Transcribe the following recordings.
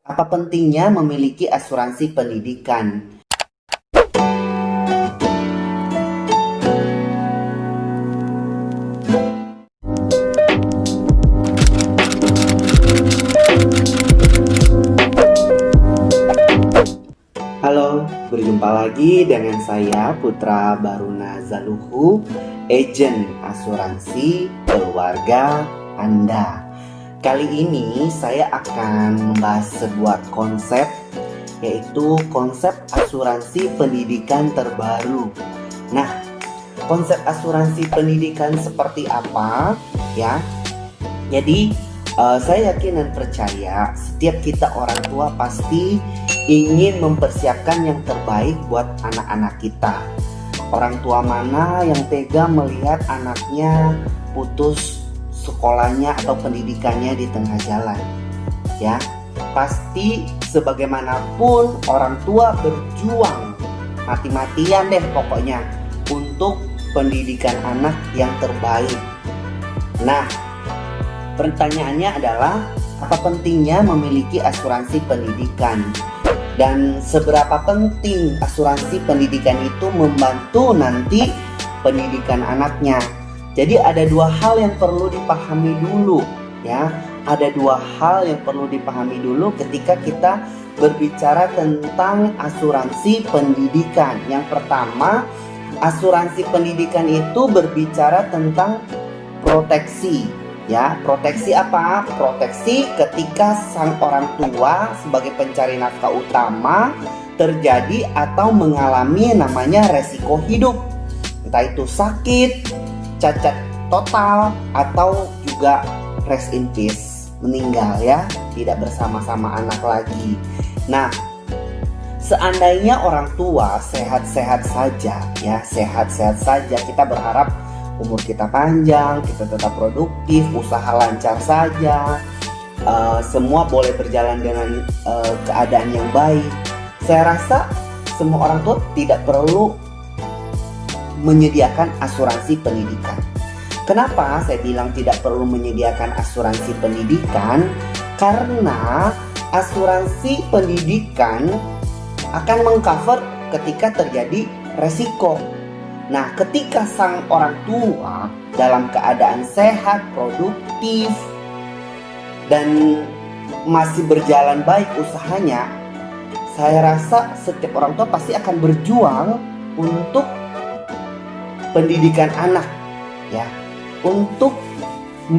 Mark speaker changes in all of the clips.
Speaker 1: Apa pentingnya memiliki asuransi pendidikan? Halo, berjumpa lagi dengan saya Putra Baruna Zaluhu, agen asuransi keluarga Anda. Kali ini saya akan membahas sebuah konsep, yaitu konsep asuransi pendidikan terbaru. Nah, konsep asuransi pendidikan seperti apa ya? Jadi saya yakin dan percaya setiap kita orang tua pasti ingin mempersiapkan yang terbaik buat anak-anak kita. Orang tua mana yang tega melihat anaknya putus sekolahnya atau pendidikannya di tengah jalan? Ya, pasti sebagaimanapun orang tua berjuang mati-matian deh pokoknya untuk pendidikan anak yang terbaik. Nah, pertanyaannya adalah apa pentingnya memiliki asuransi pendidikan? Dan seberapa penting asuransi pendidikan itu membantu nanti pendidikan anaknya. Jadi ada dua hal yang perlu dipahami dulu ya. Ada dua hal yang perlu dipahami dulu ketika kita berbicara tentang asuransi pendidikan. Yang pertama, asuransi pendidikan itu berbicara tentang proteksi. Ya, proteksi apa? Proteksi ketika sang orang tua sebagai pencari nafkah utama terjadi atau mengalami namanya resiko hidup. Entah itu sakit, cacat total, atau juga rest in peace, meninggal ya, tidak bersama-sama anak lagi. Nah, seandainya orang tua sehat-sehat saja ya, sehat-sehat saja, kita berharap umur kita panjang, kita tetap produktif, usaha lancar saja, semua boleh berjalan dengan keadaan yang baik. Saya rasa semua orang tua tidak perlu menyediakan asuransi pendidikan. Kenapa saya bilang tidak perlu menyediakan asuransi pendidikan? Karena asuransi pendidikan akan mengcover ketika terjadi resiko. Nah, ketika sang orang tua dalam keadaan sehat, produktif, dan masih berjalan baik usahanya, saya rasa setiap orang tua pasti akan berjuang untuk pendidikan anak, ya, untuk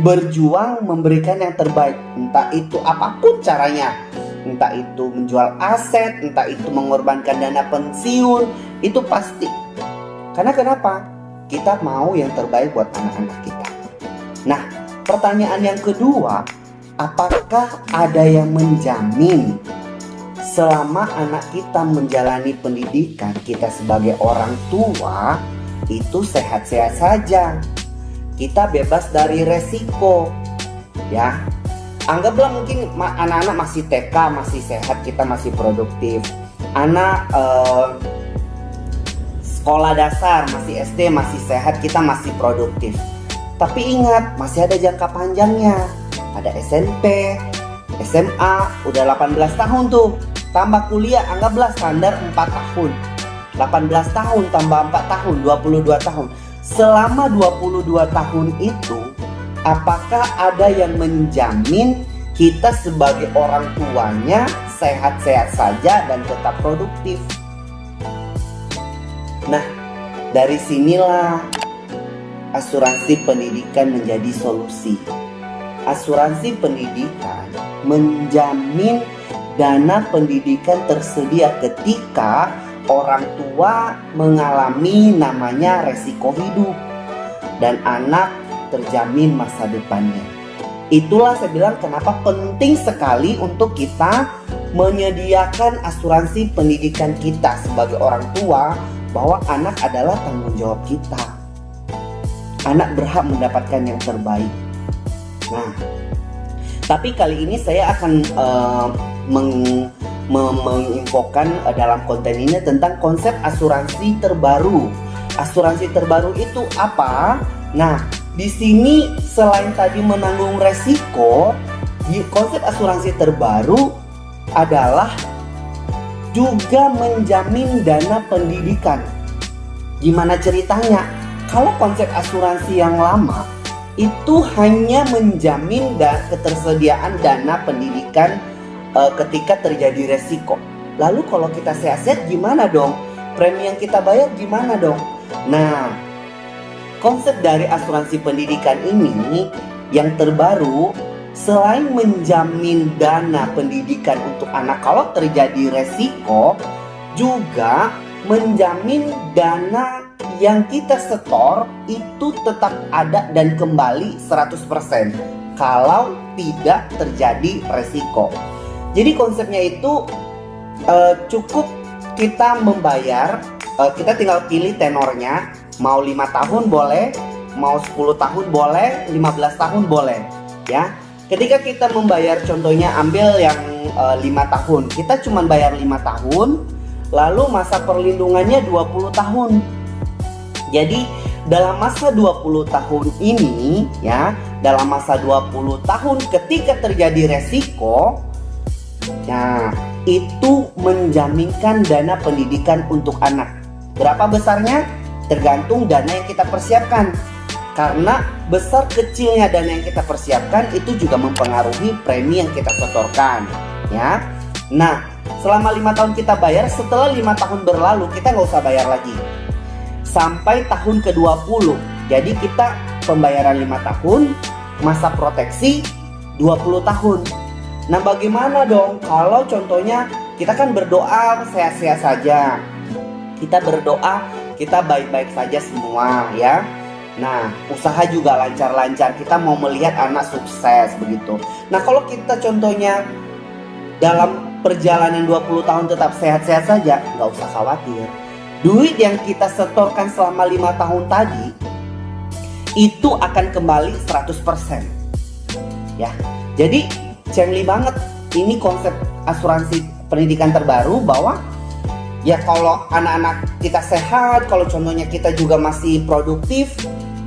Speaker 1: berjuang memberikan yang terbaik, entah itu apapun caranya, entah itu menjual aset, entah itu mengorbankan dana pensiun, itu pasti. Karena kenapa? Kita mau yang terbaik buat anak-anak kita. Nah, pertanyaan yang kedua, apakah ada yang menjamin selama anak kita menjalani pendidikan, kita sebagai orang tua itu sehat-sehat saja, kita bebas dari resiko, ya? Anggaplah mungkin anak-anak masih TK, masih sehat, kita masih produktif. Anak sekolah dasar, masih SD, masih sehat, kita masih produktif. Tapi ingat, masih ada jangka panjangnya. Ada SMP, SMA, udah 18 tahun tuh. Tambah kuliah, anggaplah standar 4 tahun. 18 tahun tambah 4 tahun, 22 tahun. Selama 22 tahun itu, apakah ada yang menjamin kita sebagai orang tuanya sehat-sehat saja dan tetap produktif? Nah, dari sinilah asuransi pendidikan menjadi solusi. Asuransi pendidikan menjamin dana pendidikan tersedia ketika orang tua mengalami namanya resiko hidup dan anak terjamin masa depannya. Itulah saya bilang kenapa penting sekali untuk kita menyediakan asuransi pendidikan kita sebagai orang tua, bahwa anak adalah tanggung jawab kita. Anak berhak mendapatkan yang terbaik. Nah, tapi kali ini saya akan menginfokan dalam konten ini tentang konsep asuransi terbaru. Asuransi terbaru itu apa? Nah, di sini selain tadi menanggung resiko, di konsep asuransi terbaru adalah juga menjamin dana pendidikan. Gimana ceritanya? Kalau konsep asuransi yang lama itu hanya menjamin ketersediaan dana pendidikan ketika terjadi resiko. Lalu kalau kita sehat-sehat gimana dong? Premi yang kita bayar gimana dong? Nah, konsep dari asuransi pendidikan ini yang terbaru, selain menjamin dana pendidikan untuk anak kalau terjadi resiko, juga menjamin dana yang kita setor itu tetap ada dan kembali 100% kalau tidak terjadi resiko. Jadi konsepnya itu cukup kita membayar, kita tinggal pilih tenornya, mau 5 tahun boleh, mau 10 tahun boleh, 15 tahun boleh ya. Ketika kita membayar, contohnya ambil yang 5 tahun, kita cuma bayar 5 tahun, lalu masa perlindungannya 20 tahun. Jadi dalam masa 20 tahun ini ya, dalam masa 20 tahun ketika terjadi resiko, nah itu menjaminkan dana pendidikan untuk anak. Berapa besarnya? Tergantung dana yang kita persiapkan. Karena besar kecilnya dana yang kita persiapkan itu juga mempengaruhi premi yang kita setorkan ya. Nah, selama 5 tahun kita bayar, setelah 5 tahun berlalu kita nggak usah bayar lagi sampai tahun ke-20. Jadi kita pembayaran 5 tahun, masa proteksi 20 tahun. Nah, bagaimana dong kalau contohnya kita kan berdoa sehat-sehat saja, kita berdoa kita baik-baik saja semua ya. Nah, usaha juga lancar-lancar, kita mau melihat anak sukses begitu. Nah, kalau kita contohnya dalam perjalanan 20 tahun tetap sehat-sehat saja, nggak usah khawatir. Duit yang kita setorkan selama 5 tahun tadi itu akan kembali 100% ya. Jadi cengli banget, ini konsep asuransi pendidikan terbaru bahwa ya kalau anak-anak kita sehat, kalau contohnya kita juga masih produktif,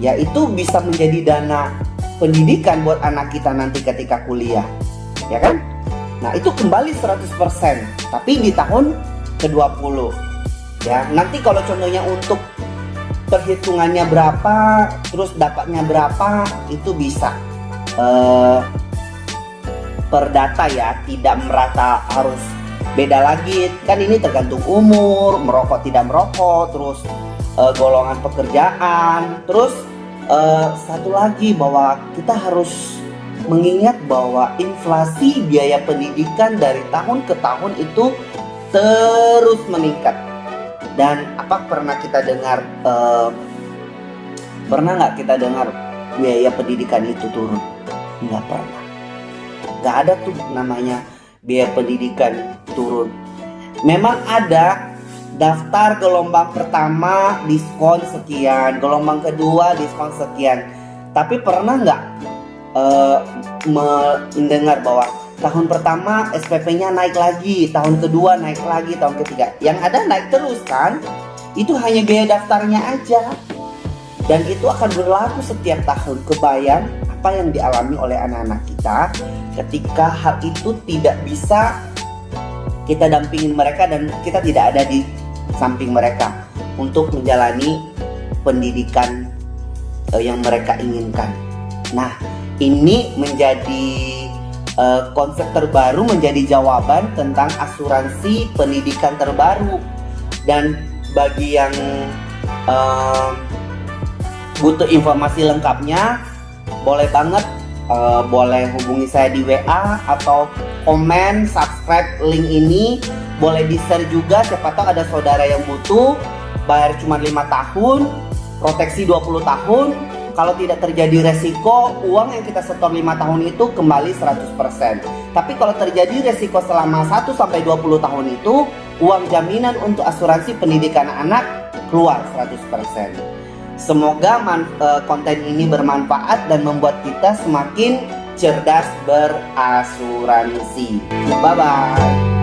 Speaker 1: ya itu bisa menjadi dana pendidikan buat anak kita nanti ketika kuliah, ya kan? Nah, itu kembali 100%, tapi di tahun ke-20. Ya, nanti kalau contohnya untuk perhitungannya berapa, terus dapatnya berapa, itu bisa per data ya, tidak merata harus beda lagi. Kan ini tergantung umur, merokok tidak merokok, terus golongan pekerjaan. Terus satu lagi bahwa kita harus mengingat bahwa inflasi biaya pendidikan dari tahun ke tahun itu terus meningkat. Dan apa pernah kita dengar, pernah nggak kita dengar biaya pendidikan itu turun? Nggak pernah. Nggak ada tuh namanya biaya pendidikan turun. Memang ada daftar gelombang pertama diskon sekian, gelombang kedua diskon sekian. Tapi pernah nggak mendengar bahwa tahun pertama SPP-nya naik lagi, tahun kedua naik lagi, tahun ketiga. Yang ada naik terus kan? Itu hanya biaya daftarnya aja. Dan itu akan berlaku setiap tahun. Kebayang apa yang dialami oleh anak-anak kita ketika hal itu tidak bisa kita dampingin mereka dan kita tidak ada di samping mereka untuk menjalani pendidikan yang mereka inginkan. Nah, ini menjadi konsep terbaru, menjadi jawaban tentang asuransi pendidikan terbaru. Dan bagi yang butuh informasi lengkapnya, boleh banget boleh hubungi saya di WA atau komen, subscribe link ini. Boleh di share juga, siapa tahu ada saudara yang butuh. Bayar cuma 5 tahun, proteksi 20 tahun. Kalau tidak terjadi resiko, uang yang kita setor 5 tahun itu kembali 100%. Tapi kalau terjadi resiko selama 1-20 tahun itu, uang jaminan untuk asuransi pendidikan anak keluar 100%. Semoga konten ini bermanfaat dan membuat kita semakin cerdas berasuransi. Bye-bye.